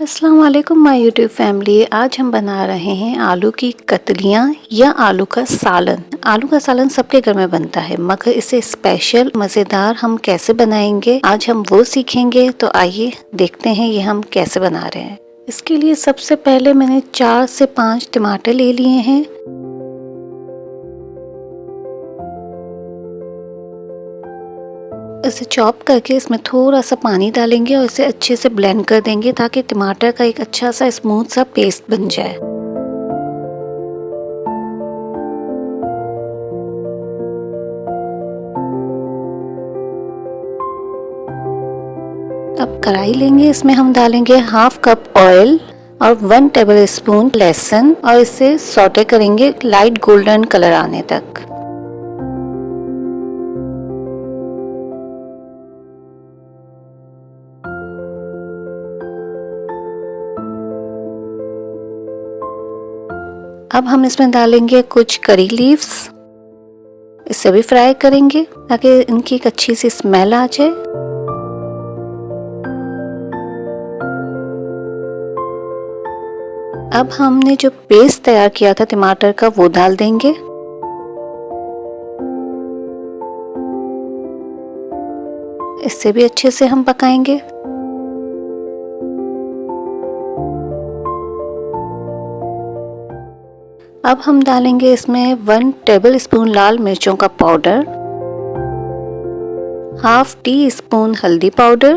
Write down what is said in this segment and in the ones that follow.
अस्सलाम वालेकुम my YouTube family. आज हम बना रहे हैं आलू की कतलियाँ या आलू का सालन। आलू का सालन सबके घर में बनता है, मगर इसे स्पेशल मज़ेदार हम कैसे बनाएंगे आज हम वो सीखेंगे। तो आइए देखते हैं ये हम कैसे बना रहे हैं। इसके लिए सबसे पहले मैंने 4 से 5 टमाटर ले लिए हैं। इसे चॉप करके इसमें थोड़ा सा पानी डालेंगे और इसे अच्छे से ब्लेंड कर देंगे ताकि टमाटर का एक अच्छा सा स्मूथ सा पेस्ट बन जाए। अब कढ़ाई लेंगे, इसमें हम डालेंगे हाफ कप ऑयल और 1 टेबल स्पून लहसुन और इसे सौटे करेंगे लाइट गोल्डन कलर आने तक। अब हम इसमें डालेंगे कुछ करी लीव्स, इसे भी फ्राई करेंगे ताकि इनकी एक अच्छी सी स्मेल आ जाए। अब हमने जो पेस्ट तैयार किया था टमाटर का वो डाल देंगे। इससे भी अच्छे से हम पकाएंगे। अब हम डालेंगे इसमें 1 टेबल स्पून लाल मिर्चों का पाउडर, हाफ टी स्पून हल्दी पाउडर,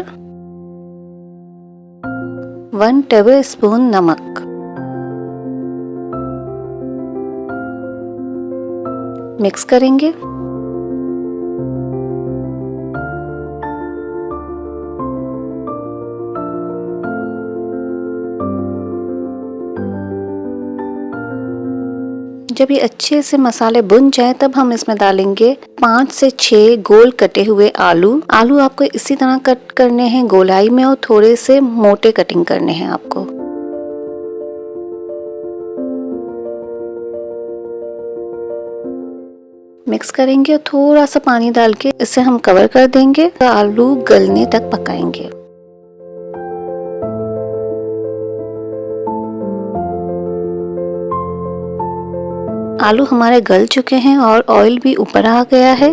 1 टेबल स्पून नमक। मिक्स करेंगे। जब ये अच्छे से मसाले भुन जाए तब हम इसमें डालेंगे 5 से 6 गोल कटे हुए आलू। आलू आपको इसी तरह कट करने हैं गोलाई में और थोड़े से मोटे कटिंग करने हैं आपको। मिक्स करेंगे और थोड़ा सा पानी डाल के इसे हम कवर कर देंगे। आलू गलने तक पकाएंगे। आलू हमारे गल चुके हैं और ऑयल भी ऊपर आ गया है।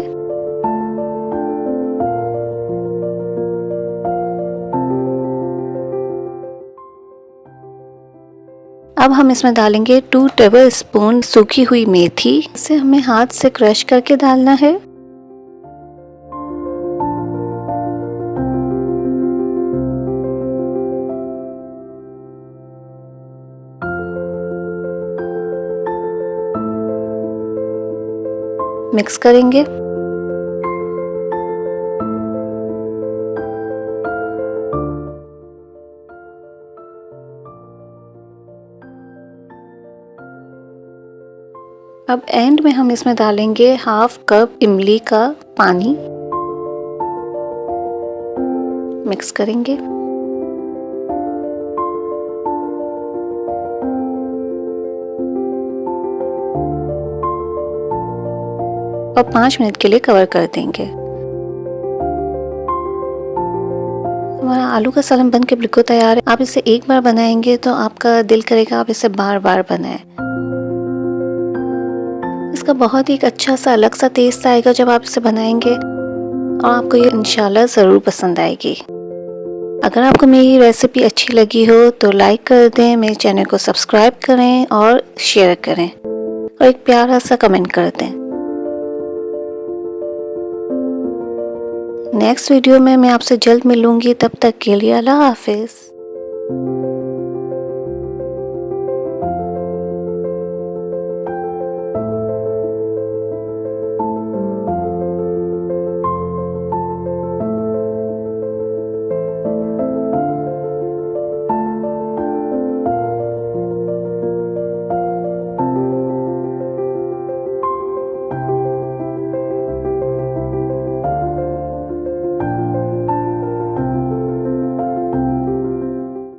अब हम इसमें डालेंगे 2 टेबल स्पून सूखी हुई मेथी। इसे हमें हाथ से क्रश करके डालना है। मिक्स करेंगे। अब एंड में हम इसमें डालेंगे हाफ कप इमली का पानी। मिक्स करेंगे। और 5 मिनट के लिए कवर कर देंगे। हमारा आलू का सालन बनके बिल्कुल तैयार है। आप इसे एक बार बनाएंगे तो आपका दिल करेगा आप इसे बार बार बनाएं। इसका बहुत ही एक अच्छा सा अलग सा टेस्ट आएगा जब आप इसे बनाएंगे और आपको ये इंशाल्लाह ज़रूर पसंद आएगी। अगर आपको मेरी रेसिपी अच्छी लगी हो तो लाइक कर दें, मेरे चैनल को सब्सक्राइब करें और शेयर करें और एक प्यारा सा कमेंट कर दें। नेक्स्ट वीडियो में मैं आपसे जल्द मिलूंगी, तब तक के लिए अल्लाह हाफिज़।